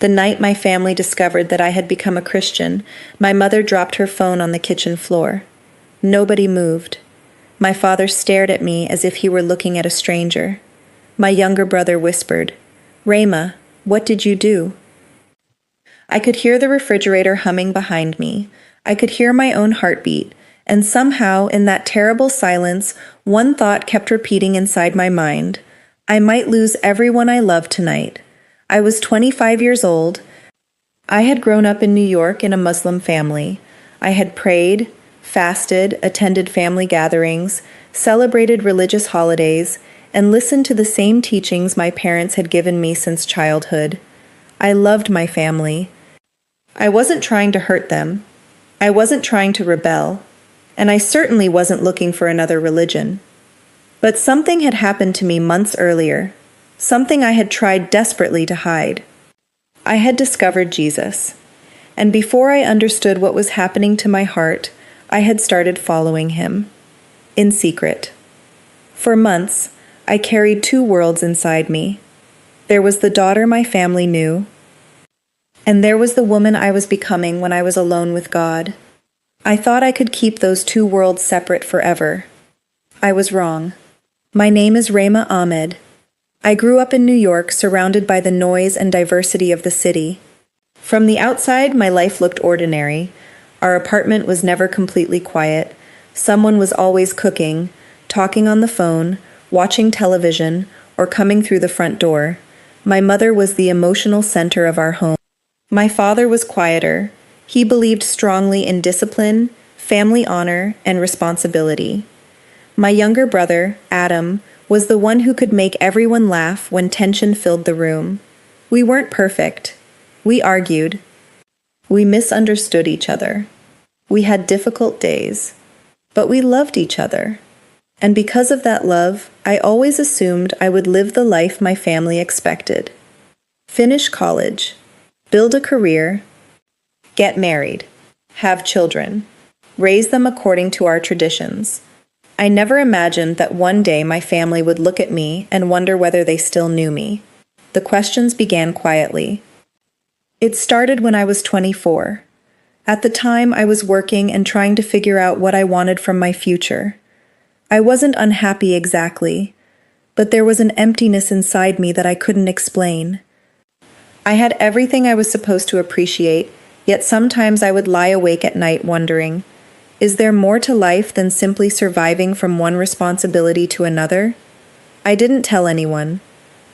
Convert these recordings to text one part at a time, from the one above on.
The night my family discovered that I had become a Christian, my mother dropped her phone on the kitchen floor. Nobody moved. My father stared at me as if he were looking at a stranger. My younger brother whispered, "Rehma, what did you do?" I could hear the refrigerator humming behind me. I could hear my own heartbeat, and somehow, in that terrible silence, one thought kept repeating inside my mind. I might lose everyone I love tonight. I was 25 years old. I had grown up in New York in a Muslim family. I had prayed, fasted, attended family gatherings, celebrated religious holidays, and listened to the same teachings my parents had given me since childhood. I loved my family. I wasn't trying to hurt them. I wasn't trying to rebel. And I certainly wasn't looking for another religion. But something had happened to me months earlier, something I had tried desperately to hide. I had discovered Jesus. And before I understood what was happening to my heart, I had started following him. In secret. For months, I carried two worlds inside me. There was the daughter my family knew, and there was the woman I was becoming when I was alone with God. I thought I could keep those two worlds separate forever. I was wrong. My name is Rehma Ahmed. I grew up in New York, surrounded by the noise and diversity of the city. From the outside, my life looked ordinary. Our apartment was never completely quiet. Someone was always cooking, talking on the phone, watching television, or coming through the front door. My mother was the emotional center of our home. My father was quieter. He believed strongly in discipline, family honor, and responsibility. My younger brother, Adam, was the one who could make everyone laugh when tension filled the room. We weren't perfect. We argued. We misunderstood each other. We had difficult days. But we loved each other. And because of that love, I always assumed I would live the life my family expected. Finish college. Build a career. Get married. Have children. Raise them according to our traditions. I never imagined that one day my family would look at me and wonder whether they still knew me. The questions began quietly. It started when I was 24. At the time, I was working and trying to figure out what I wanted from my future. I wasn't unhappy exactly, but there was an emptiness inside me that I couldn't explain. I had everything I was supposed to appreciate, yet sometimes I would lie awake at night wondering, is there more to life than simply surviving from one responsibility to another? I didn't tell anyone.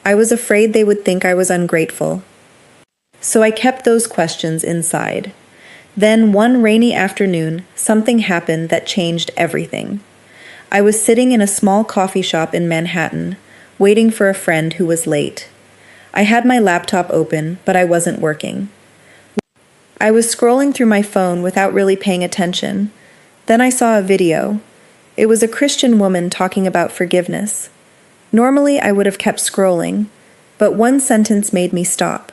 I was afraid they would think I was ungrateful. So I kept those questions inside. Then one rainy afternoon, something happened that changed everything. I was sitting in a small coffee shop in Manhattan, waiting for a friend who was late. I had my laptop open, but I wasn't working. I was scrolling through my phone without really paying attention. Then I saw a video. It was a Christian woman talking about forgiveness. Normally, I would have kept scrolling, but one sentence made me stop.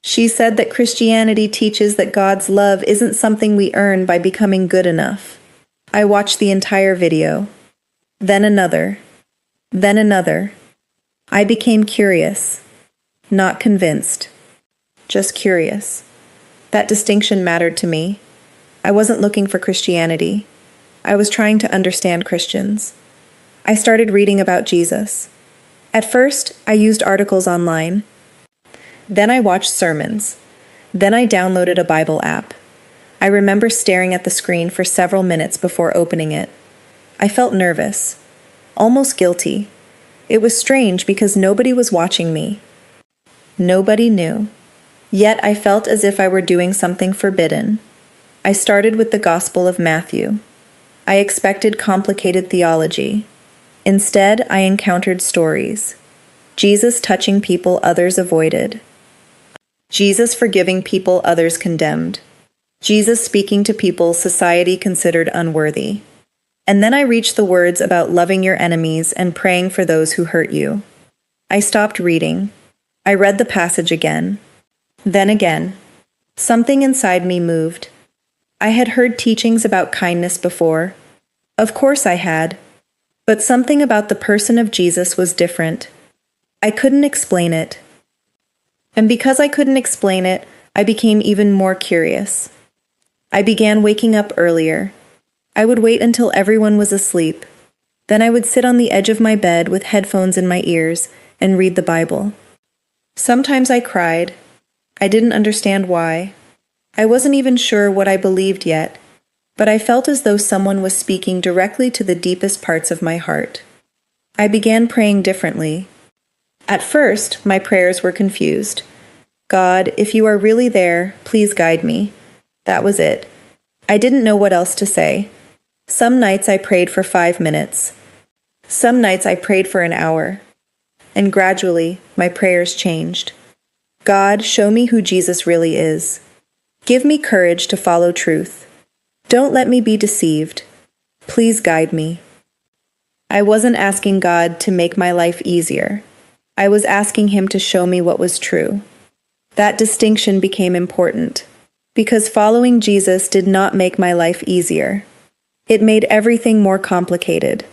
She said that Christianity teaches that God's love isn't something we earn by becoming good enough. I watched the entire video. Then another. Then another. I became curious. Not convinced. Just curious. That distinction mattered to me. I wasn't looking for Christianity. I was trying to understand Christians. I started reading about Jesus. At first, I used articles online. Then I watched sermons. Then I downloaded a Bible app. I remember staring at the screen for several minutes before opening it. I felt nervous, almost guilty. It was strange because nobody was watching me. Nobody knew. Yet I felt as if I were doing something forbidden. I started with the Gospel of Matthew. I expected complicated theology. Instead, I encountered stories. Jesus touching people others avoided. Jesus forgiving people others condemned. Jesus speaking to people society considered unworthy. And then I reached the words about loving your enemies and praying for those who hurt you. I stopped reading. I read the passage again. Then again. Something inside me moved. I had heard teachings about kindness before. Of course I had. But something about the person of Jesus was different. I couldn't explain it. And because I couldn't explain it, I became even more curious. I began waking up earlier. I would wait until everyone was asleep. Then I would sit on the edge of my bed with headphones in my ears and read the Bible. Sometimes I cried. I didn't understand why. I wasn't even sure what I believed yet, but I felt as though someone was speaking directly to the deepest parts of my heart. I began praying differently. At first, my prayers were confused. God, if you are really there, please guide me. That was it. I didn't know what else to say. Some nights I prayed for 5 minutes. Some nights I prayed for an hour. And gradually, my prayers changed. God, show me who Jesus really is. Give me courage to follow truth. Don't let me be deceived. Please guide me. I wasn't asking God to make my life easier. I was asking Him to show me what was true. That distinction became important, because following Jesus did not make my life easier. It made everything more complicated.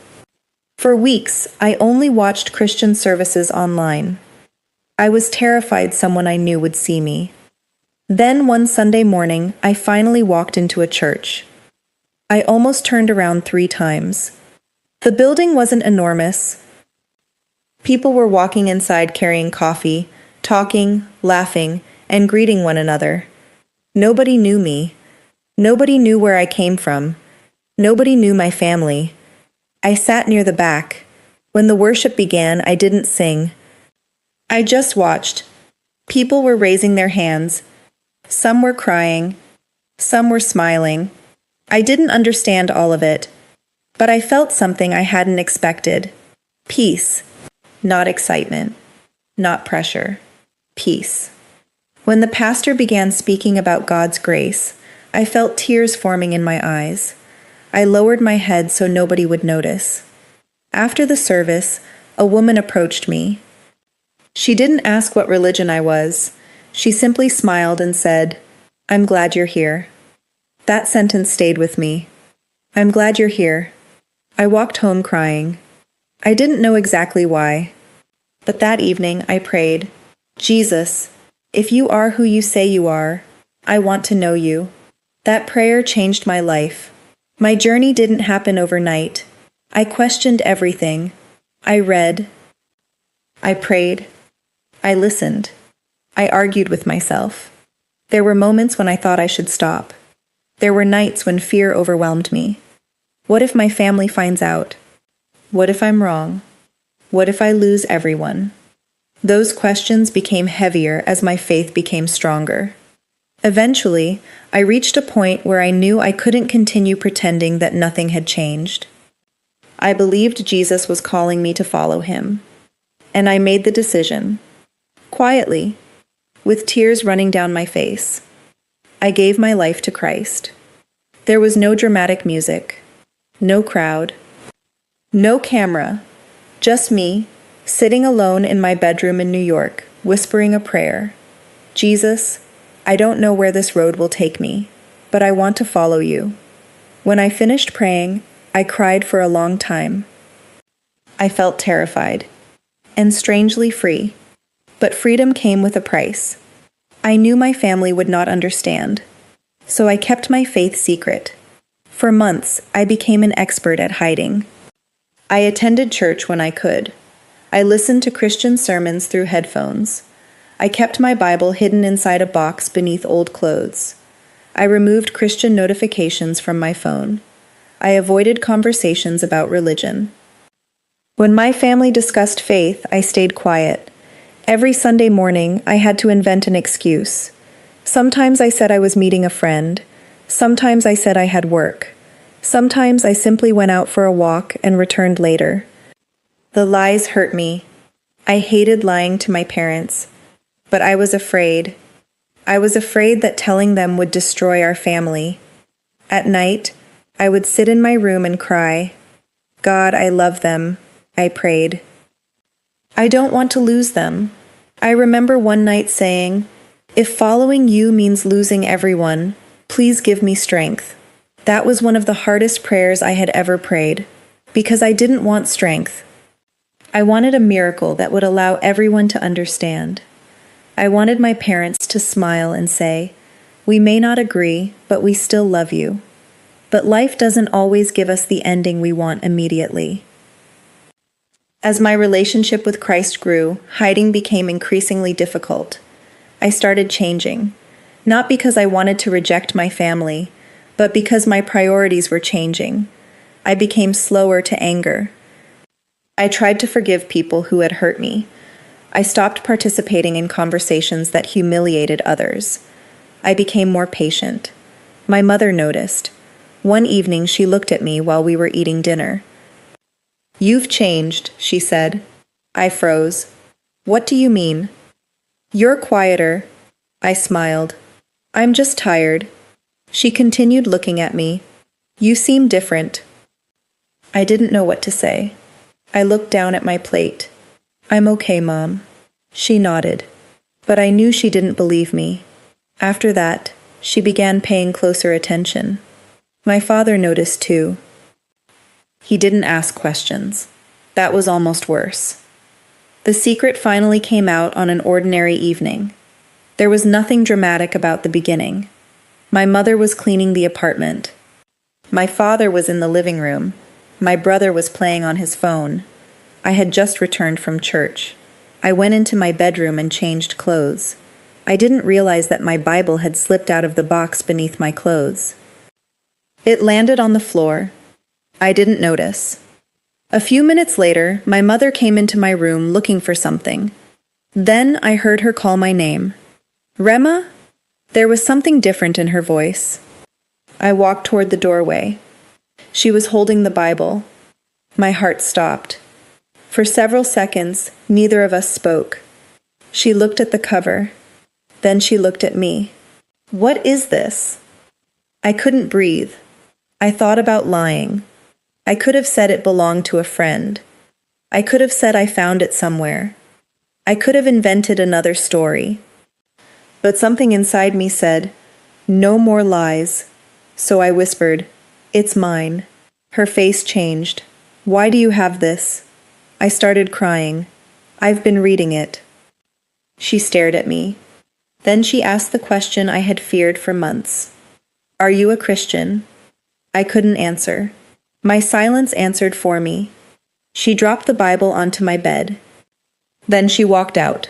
For weeks, I only watched Christian services online. I was terrified someone I knew would see me. Then one Sunday morning, I finally walked into a church. I almost turned around 3 times. The building wasn't enormous. People were walking inside carrying coffee, talking, laughing, and greeting one another. Nobody knew me. Nobody knew where I came from. Nobody knew my family. I sat near the back. When the worship began, I didn't sing. I just watched. People were raising their hands. Some were crying. Some were smiling. I didn't understand all of it, but I felt something I hadn't expected. Peace. Not excitement. Not pressure. Peace. When the pastor began speaking about God's grace, I felt tears forming in my eyes. I lowered my head so nobody would notice. After the service, a woman approached me. She didn't ask what religion I was. She simply smiled and said, "I'm glad you're here." That sentence stayed with me. I'm glad you're here. I walked home crying. I didn't know exactly why. But that evening I prayed, Jesus, if you are who you say you are, I want to know you. That prayer changed my life. My journey didn't happen overnight. I questioned everything. I read. I prayed. I listened. I argued with myself. There were moments when I thought I should stop. There were nights when fear overwhelmed me. What if my family finds out? What if I'm wrong? What if I lose everyone? Those questions became heavier as my faith became stronger. Eventually, I reached a point where I knew I couldn't continue pretending that nothing had changed. I believed Jesus was calling me to follow Him. And I made the decision. Quietly, with tears running down my face. I gave my life to Christ. There was no dramatic music, no crowd, no camera, just me, sitting alone in my bedroom in New York, whispering a prayer. Jesus, I don't know where this road will take me, but I want to follow you. When I finished praying, I cried for a long time. I felt terrified, and strangely free, but freedom came with a price. I knew my family would not understand, so I kept my faith secret. For months, I became an expert at hiding. I attended church when I could. I listened to Christian sermons through headphones. I kept my Bible hidden inside a box beneath old clothes. I removed Christian notifications from my phone. I avoided conversations about religion. When my family discussed faith, I stayed quiet. Every Sunday morning, I had to invent an excuse. Sometimes I said I was meeting a friend. Sometimes I said I had work. Sometimes I simply went out for a walk and returned later. The lies hurt me. I hated lying to my parents, but I was afraid. I was afraid that telling them would destroy our family. At night, I would sit in my room and cry. God, I love them, I prayed. I don't want to lose them. I remember one night saying, if following you means losing everyone, please give me strength. That was one of the hardest prayers I had ever prayed, because I didn't want strength. I wanted a miracle that would allow everyone to understand. I wanted my parents to smile and say, "We may not agree, but we still love you." But life doesn't always give us the ending we want immediately. As my relationship with Christ grew, hiding became increasingly difficult. I started changing, not because I wanted to reject my family, but because my priorities were changing. I became slower to anger. I tried to forgive people who had hurt me. I stopped participating in conversations that humiliated others. I became more patient. My mother noticed. One evening she looked at me while we were eating dinner. "You've changed," she said. I froze. "What do you mean?" "You're quieter." I smiled. "I'm just tired." She continued looking at me. "You seem different." I didn't know what to say. I looked down at my plate. "I'm okay, Mom." She nodded. But I knew she didn't believe me. After that, she began paying closer attention. My father noticed too. He didn't ask questions. That was almost worse. The secret finally came out on an ordinary evening. There was nothing dramatic about the beginning. My mother was cleaning the apartment. My father was in the living room. My brother was playing on his phone. I had just returned from church. I went into my bedroom and changed clothes. I didn't realize that my Bible had slipped out of the box beneath my clothes. It landed on the floor. I didn't notice. A few minutes later, my mother came into my room looking for something. Then I heard her call my name. "Rehma?" There was something different in her voice. I walked toward the doorway. She was holding the Bible. My heart stopped. For several seconds, neither of us spoke. She looked at the cover. Then she looked at me. "What is this?" I couldn't breathe. I thought about lying. I could have said it belonged to a friend. I could have said I found it somewhere. I could have invented another story. But something inside me said, "No more lies." So I whispered, "It's mine." Her face changed. "Why do you have this?" I started crying. "I've been reading it." She stared at me. Then she asked the question I had feared for months. "Are you a Christian?" I couldn't answer. My silence answered for me. She dropped the Bible onto my bed. Then she walked out.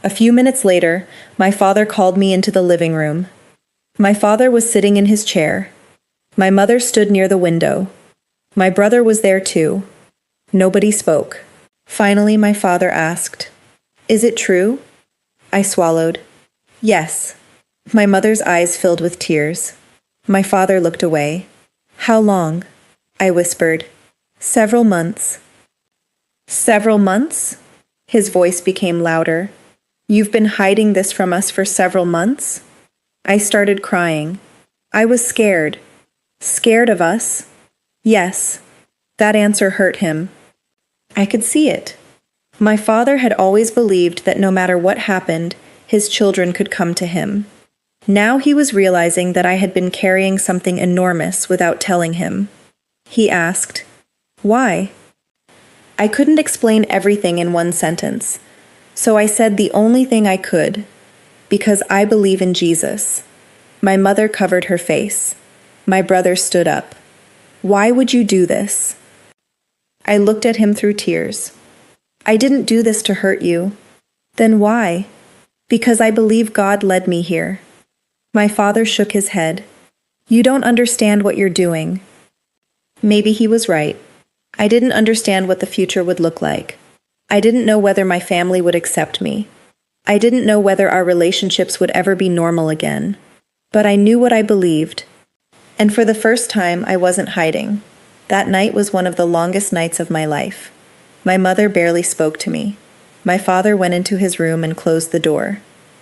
A few minutes later, my father called me into the living room. My father was sitting in his chair. My mother stood near the window. My brother was there too. Nobody spoke. Finally, my father asked, "Is it true?" I swallowed. "Yes." My mother's eyes filled with tears. My father looked away. "How long?" I whispered. "Several months." "Several months?" His voice became louder. "You've been hiding this from us for several months?" I started crying. I was scared. Scared of us? Yes. That answer hurt him. I could see it. My father had always believed that no matter what happened, his children could come to him. Now he was realizing that I had been carrying something enormous without telling him. He asked, "Why?" I couldn't explain everything in one sentence, so I said the only thing I could, "Because I believe in Jesus." My mother covered her face. My brother stood up. "Why would you do this?" I looked at him through tears. "I didn't do this to hurt you." "Then why?" "Because I believe God led me here." My father shook his head. "You don't understand what you're doing." Maybe he was right. I didn't understand what the future would look like. I didn't know whether my family would accept me. I didn't know whether our relationships would ever be normal again. But I knew what I believed. And for the first time, I wasn't hiding. That night was one of the longest nights of my life. My mother barely spoke to me. My father went into his room and closed the door.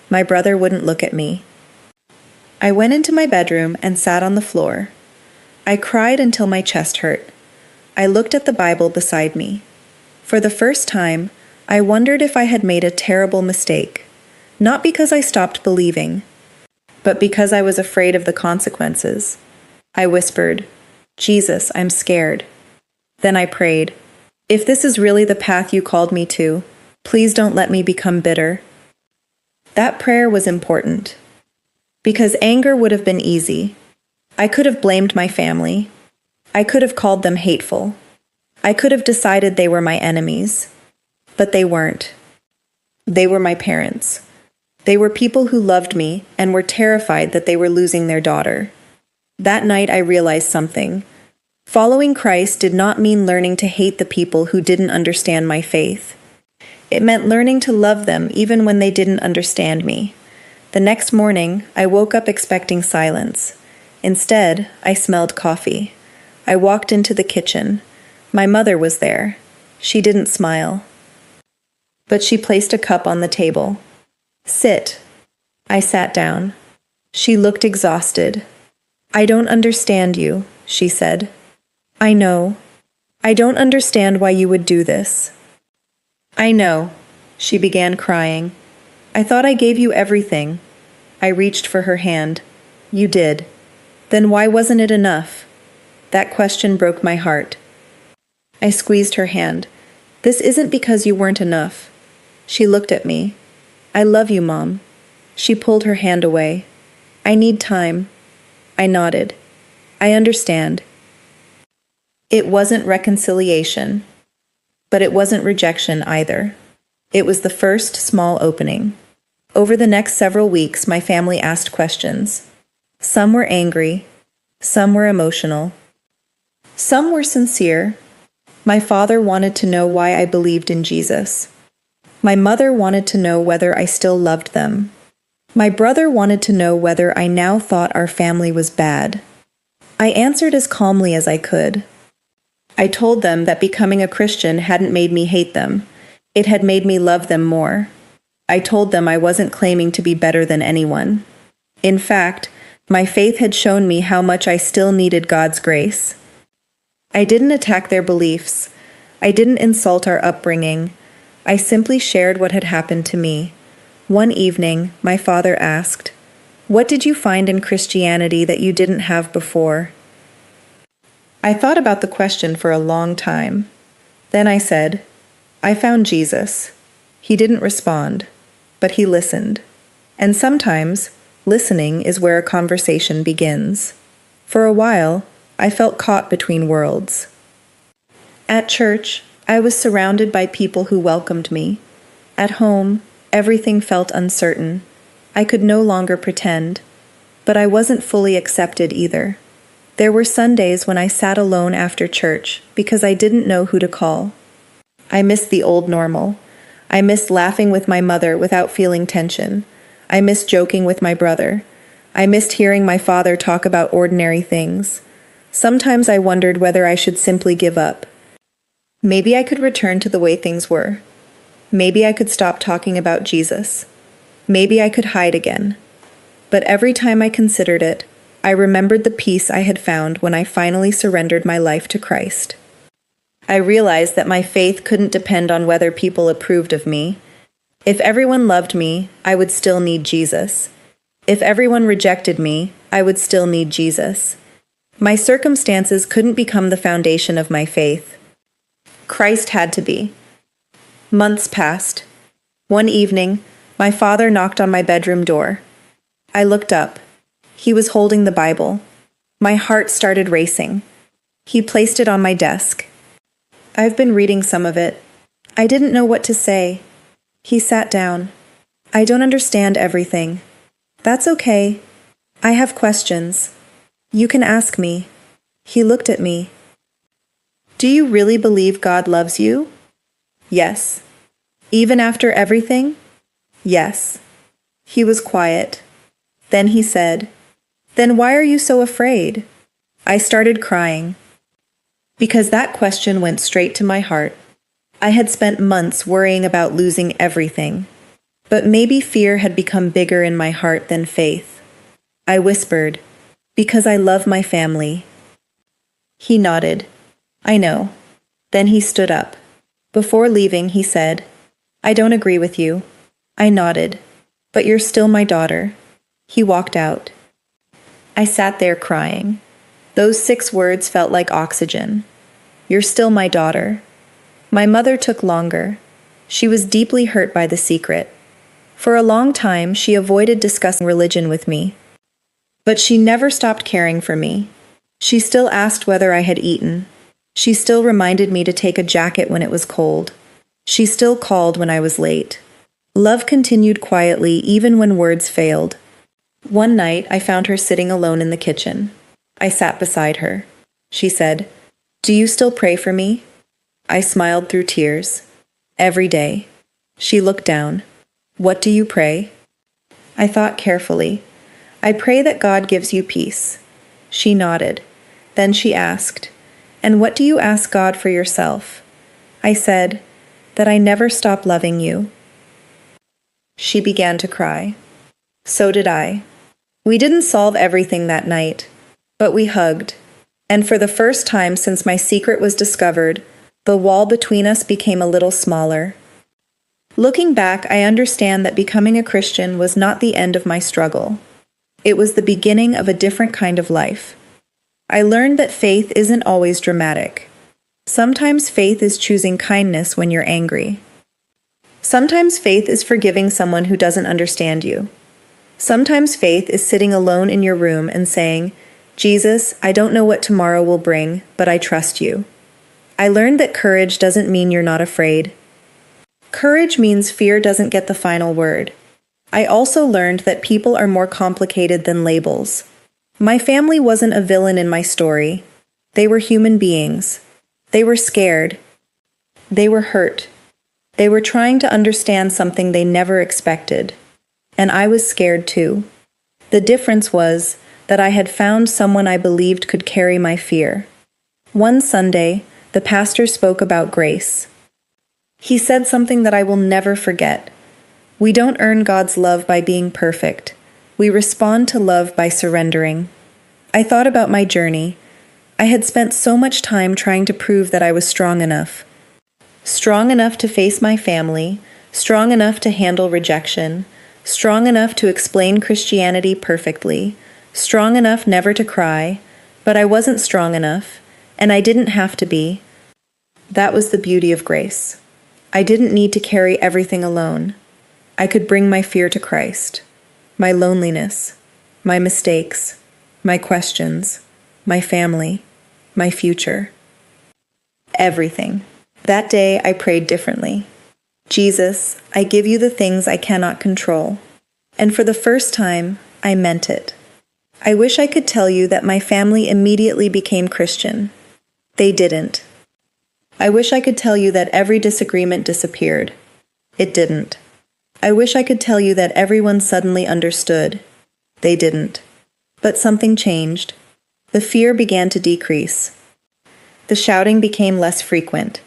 My brother wouldn't look at me. I went into my bedroom and sat on the floor. I cried until my chest hurt. I looked at the Bible beside me. For the first time, I wondered if I had made a terrible mistake. Not because I stopped believing, but because I was afraid of the consequences. I whispered, "Jesus, I'm scared." Then I prayed, "If this is really the path you called me to, please don't let me become bitter." That prayer was important. Because anger would have been easy. I could have blamed my family. I could have called them hateful. I could have decided they were my enemies. But they weren't. They were my parents. They were people who loved me and were terrified that they were losing their daughter. That night I realized something. Following Christ did not mean learning to hate the people who didn't understand my faith. It meant learning to love them even when they didn't understand me. The next morning, I woke up expecting silence. Instead, I smelled coffee. I walked into the kitchen. My mother was there. She didn't smile. But she placed a cup on the table. "Sit." I sat down. She looked exhausted. "I don't understand you," she said. "I know. I don't understand why you would do this." "I know." She began crying. "I thought I gave you everything." I reached for her hand. "You did. Then why wasn't it enough?" That question broke my heart. I squeezed her hand. "This isn't because you weren't enough." She looked at me. "I love you, Mom." She pulled her hand away. "I need time." I nodded. "I understand." It wasn't reconciliation, but it wasn't rejection either. It was the first small opening. Over the next several weeks, my family asked questions. Some were angry, some were emotional, some were sincere. My father wanted to know why I believed in Jesus. My mother wanted to know whether I still loved them. My brother wanted to know whether I now thought our family was bad. I answered as calmly as I could. I told them that becoming a Christian hadn't made me hate them. It had made me love them more. I told them I wasn't claiming to be better than anyone. In fact, my faith had shown me how much I still needed God's grace. I didn't attack their beliefs. I didn't insult our upbringing. I simply shared what had happened to me. One evening, my father asked, "What did you find in Christianity that you didn't have before?" I thought about the question for a long time. Then I said, "I found Jesus." He didn't respond, but he listened. And sometimes, listening is where a conversation begins. For a while, I felt caught between worlds. At church, I was surrounded by people who welcomed me. At home, everything felt uncertain. I could no longer pretend. But I wasn't fully accepted either. There were Sundays when I sat alone after church because I didn't know who to call. I missed the old normal. I missed laughing with my mother without feeling tension. I missed joking with my brother. I missed hearing my father talk about ordinary things. Sometimes I wondered whether I should simply give up. Maybe I could return to the way things were. Maybe I could stop talking about Jesus. Maybe I could hide again. But every time I considered it, I remembered the peace I had found when I finally surrendered my life to Christ. I realized that my faith couldn't depend on whether people approved of me. If everyone loved me, I would still need Jesus. If everyone rejected me, I would still need Jesus. My circumstances couldn't become the foundation of my faith. Christ had to be. Months passed. One evening, my father knocked on my bedroom door. I looked up. He was holding the Bible. My heart started racing. He placed it on my desk. "I've been reading some of it. I didn't know what to say." He sat down. "I don't understand everything." "That's okay. I have questions. You can ask me." He looked at me. "Do you really believe God loves you?" "Yes." "Even after everything?" "Yes." He was quiet. Then he said, "Then why are you so afraid?" I started crying. Because that question went straight to my heart. I had spent months worrying about losing everything. But maybe fear had become bigger in my heart than faith. I whispered, "Because I love my family." He nodded. "I know." Then he stood up. Before leaving, he said, "I don't agree with you." I nodded. "But you're still my daughter." He walked out. I sat there crying. Those 6 words felt like oxygen. "You're still my daughter." My mother took longer. She was deeply hurt by the secret. For a long time, she avoided discussing religion with me. But she never stopped caring for me. She still asked whether I had eaten. She still reminded me to take a jacket when it was cold. She still called when I was late. Love continued quietly even when words failed. One night, I found her sitting alone in the kitchen. I sat beside her. She said, "Do you still pray for me?" I smiled through tears. "Every day." She looked down. "What do you pray?" I thought carefully. "I pray that God gives you peace." She nodded. Then she asked, "And what do you ask God for yourself?" I said, "That I never stop loving you." She began to cry. So did I. We didn't solve everything that night, but we hugged. And for the first time since my secret was discovered, the wall between us became a little smaller. Looking back, I understand that becoming a Christian was not the end of my struggle. It was the beginning of a different kind of life. I learned that faith isn't always dramatic. Sometimes faith is choosing kindness when you're angry. Sometimes faith is forgiving someone who doesn't understand you. Sometimes faith is sitting alone in your room and saying, "Jesus, I don't know what tomorrow will bring, but I trust you." I learned that courage doesn't mean you're not afraid. Courage means fear doesn't get the final word. I also learned that people are more complicated than labels. My family wasn't a villain in my story. They were human beings. They were scared. They were hurt. They were trying to understand something they never expected. And I was scared too. The difference was that I had found someone I believed could carry my fear. One Sunday, the pastor spoke about grace. He said something that I will never forget. We don't earn God's love by being perfect. We respond to love by surrendering. I thought about my journey. I had spent so much time trying to prove that I was strong enough. Strong enough to face my family, strong enough to handle rejection, strong enough to explain Christianity perfectly, strong enough never to cry, but I wasn't strong enough, and I didn't have to be. That was the beauty of grace. I didn't need to carry everything alone. I could bring my fear to Christ, my loneliness, my mistakes, my questions, my family, my future. Everything. That day I prayed differently. Jesus, I give you the things I cannot control. And for the first time, I meant it. I wish I could tell you that my family immediately became Christian. They didn't. I wish I could tell you that every disagreement disappeared. It didn't. I wish I could tell you that everyone suddenly understood. They didn't. But something changed. The fear began to decrease. The shouting became less frequent.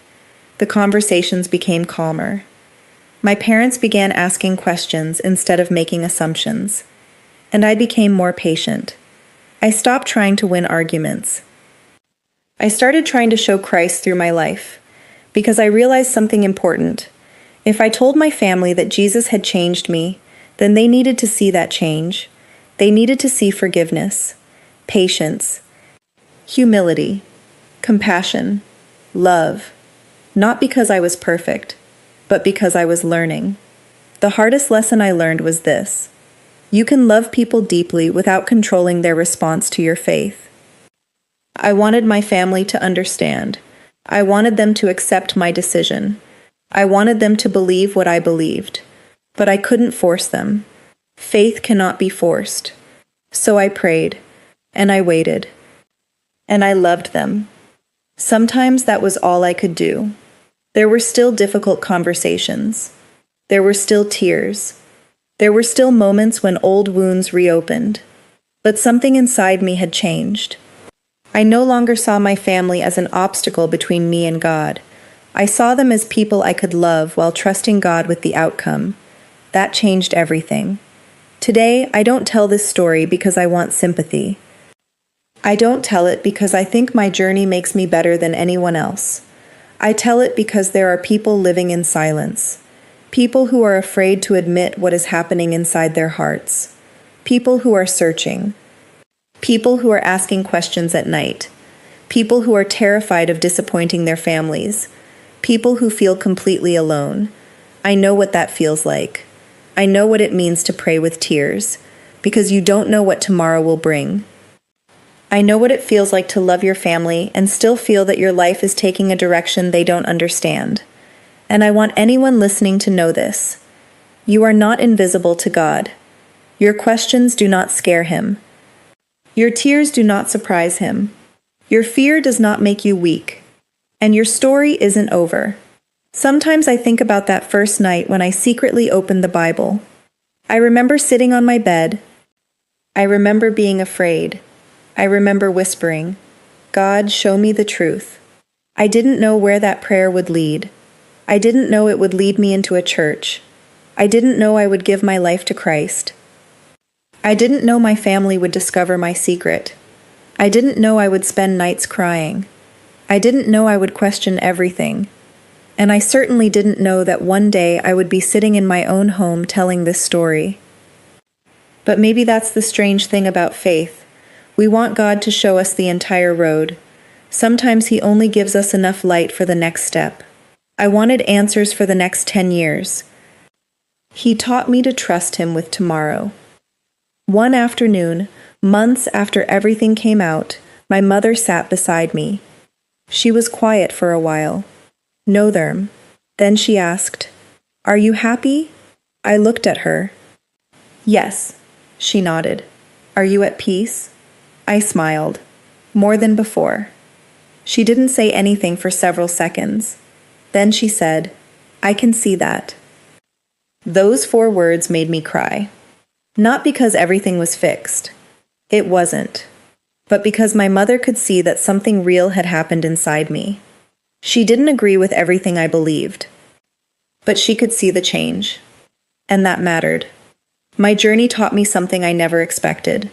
The conversations became calmer. My parents began asking questions instead of making assumptions. And I became more patient. I stopped trying to win arguments. I started trying to show Christ through my life, because I realized something important. If I told my family that Jesus had changed me, then they needed to see that change. They needed to see forgiveness, patience, humility, compassion, love, not because I was perfect, but because I was learning. The hardest lesson I learned was this: you can love people deeply without controlling their response to your faith. I wanted my family to understand. I wanted them to accept my decision. I wanted them to believe what I believed. But I couldn't force them. Faith cannot be forced. So I prayed, and I waited, and I loved them. Sometimes that was all I could do. There were still difficult conversations. There were still tears. There were still moments when old wounds reopened. But something inside me had changed. I no longer saw my family as an obstacle between me and God. I saw them as people I could love while trusting God with the outcome. That changed everything. Today, I don't tell this story because I want sympathy. I don't tell it because I think my journey makes me better than anyone else. I tell it because there are people living in silence. People who are afraid to admit what is happening inside their hearts. People who are searching. People who are asking questions at night. People who are terrified of disappointing their families. People who feel completely alone. I know what that feels like. I know what it means to pray with tears, because you don't know what tomorrow will bring. I know what it feels like to love your family and still feel that your life is taking a direction they don't understand. And I want anyone listening to know this. You are not invisible to God. Your questions do not scare Him. Your tears do not surprise Him. Your fear does not make you weak. And your story isn't over. Sometimes I think about that first night when I secretly opened the Bible. I remember sitting on my bed. I remember being afraid. I remember whispering, "God, show me the truth." I didn't know where that prayer would lead. I didn't know it would lead me into a church. I didn't know I would give my life to Christ. I didn't know my family would discover my secret. I didn't know I would spend nights crying. I didn't know I would question everything. And I certainly didn't know that one day I would be sitting in my own home telling this story. But maybe that's the strange thing about faith. We want God to show us the entire road. Sometimes He only gives us enough light for the next step. I wanted answers for the next 10 years. He taught me to trust Him with tomorrow. One afternoon, months after everything came out, my mother sat beside me. She was quiet for a while. "No, Therm." Then she asked, "Are you happy?" I looked at her. "Yes," she nodded. "Are you at peace?" I smiled. More than before. She didn't say anything for several seconds. Then she said, "I can see that." Those 4 words made me cry. Not because everything was fixed. It wasn't. But because my mother could see that something real had happened inside me. She didn't agree with everything I believed. But she could see the change. And that mattered. My journey taught me something I never expected.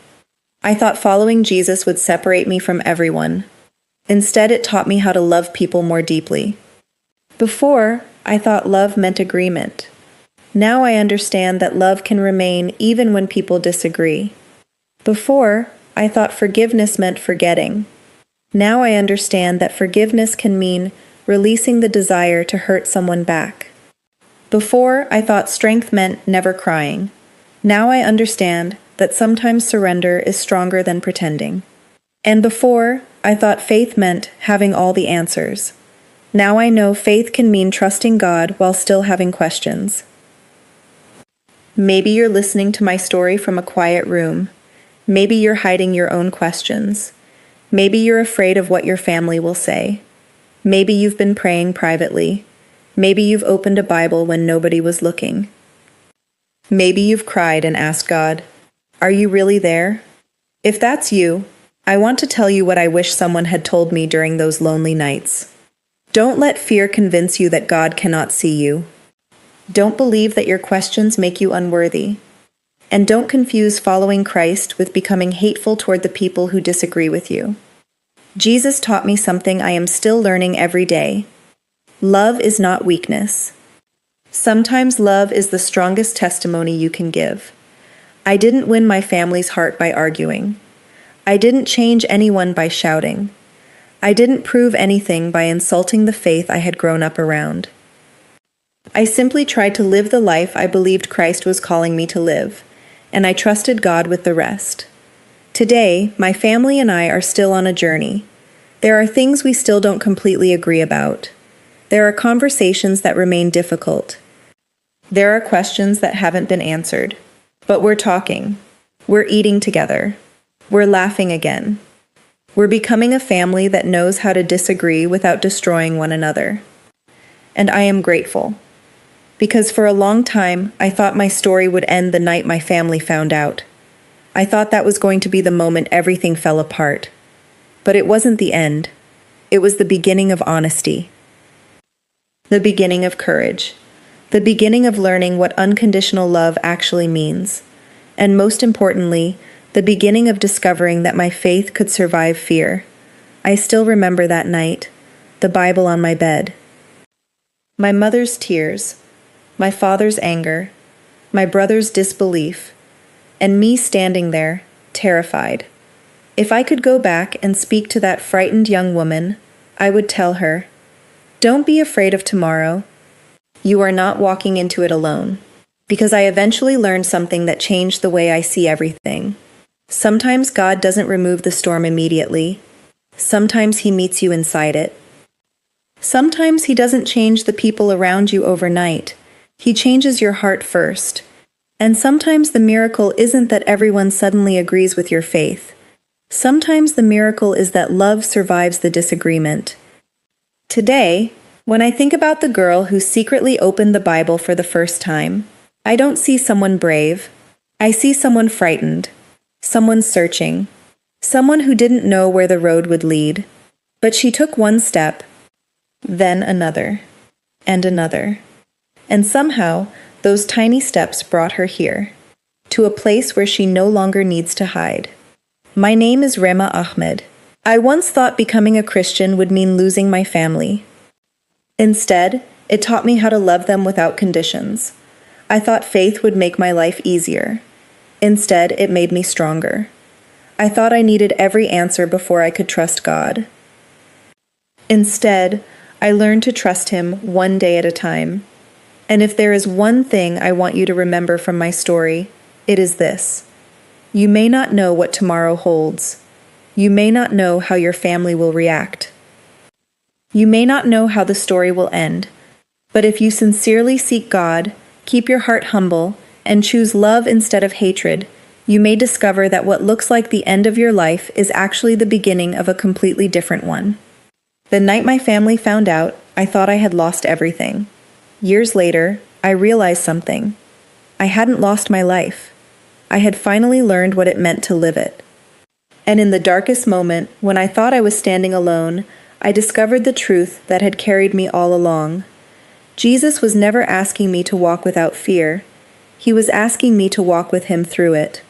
I thought following Jesus would separate me from everyone. Instead, it taught me how to love people more deeply. Before, I thought love meant agreement. Now I understand that love can remain even when people disagree. Before, I thought forgiveness meant forgetting. Now I understand that forgiveness can mean releasing the desire to hurt someone back. Before, I thought strength meant never crying. Now I understand that sometimes surrender is stronger than pretending. And before, I thought faith meant having all the answers. Now I know faith can mean trusting God while still having questions. Maybe you're listening to my story from a quiet room. Maybe you're hiding your own questions. Maybe you're afraid of what your family will say. Maybe you've been praying privately. Maybe you've opened a Bible when nobody was looking. Maybe you've cried and asked God, "Are you really there?" If that's you, I want to tell you what I wish someone had told me during those lonely nights. Don't let fear convince you that God cannot see you. Don't believe that your questions make you unworthy. And don't confuse following Christ with becoming hateful toward the people who disagree with you. Jesus taught me something I am still learning every day. Love is not weakness. Sometimes love is the strongest testimony you can give. I didn't win my family's heart by arguing. I didn't change anyone by shouting. I didn't prove anything by insulting the faith I had grown up around. I simply tried to live the life I believed Christ was calling me to live, and I trusted God with the rest. Today, my family and I are still on a journey. There are things we still don't completely agree about. There are conversations that remain difficult. There are questions that haven't been answered. But we're talking. We're eating together. We're laughing again. We're becoming a family that knows how to disagree without destroying one another. And I am grateful. Because for a long time, I thought my story would end the night my family found out. I thought that was going to be the moment everything fell apart. But it wasn't the end. It was the beginning of honesty. The beginning of courage. The beginning of learning what unconditional love actually means. And most importantly, the beginning of discovering that my faith could survive fear. I still remember that night, the Bible on my bed. My mother's tears, my father's anger, my brother's disbelief, and me standing there, terrified. If I could go back and speak to that frightened young woman, I would tell her, "Don't be afraid of tomorrow. You are not walking into it alone." because I eventually learned something that changed the way I see everything. Sometimes God doesn't remove the storm immediately. Sometimes He meets you inside it. Sometimes He doesn't change the people around you overnight. He changes your heart first. And sometimes the miracle isn't that everyone suddenly agrees with your faith. Sometimes the miracle is that love survives the disagreement. Today, when I think about the girl who secretly opened the Bible for the first time, I don't see someone brave. I see someone frightened, someone searching, someone who didn't know where the road would lead. But she took one step, then another, and another. And somehow, those tiny steps brought her here, to a place where she no longer needs to hide. My name is Rehma Ahmed. I once thought becoming a Christian would mean losing my family. Instead, it taught me how to love them without conditions. I thought faith would make my life easier. Instead, it made me stronger. I thought I needed every answer before I could trust God. Instead, I learned to trust Him one day at a time. And if there is one thing I want you to remember from my story, it is this. You may not know what tomorrow holds. You may not know how your family will react. You may not know how the story will end. But if you sincerely seek God, keep your heart humble, and choose love instead of hatred, you may discover that what looks like the end of your life is actually the beginning of a completely different one. The night my family found out, I thought I had lost everything. Years later, I realized something. I hadn't lost my life. I had finally learned what it meant to live it. And in the darkest moment, when I thought I was standing alone, I discovered the truth that had carried me all along. Jesus was never asking me to walk without fear. He was asking me to walk with Him through it.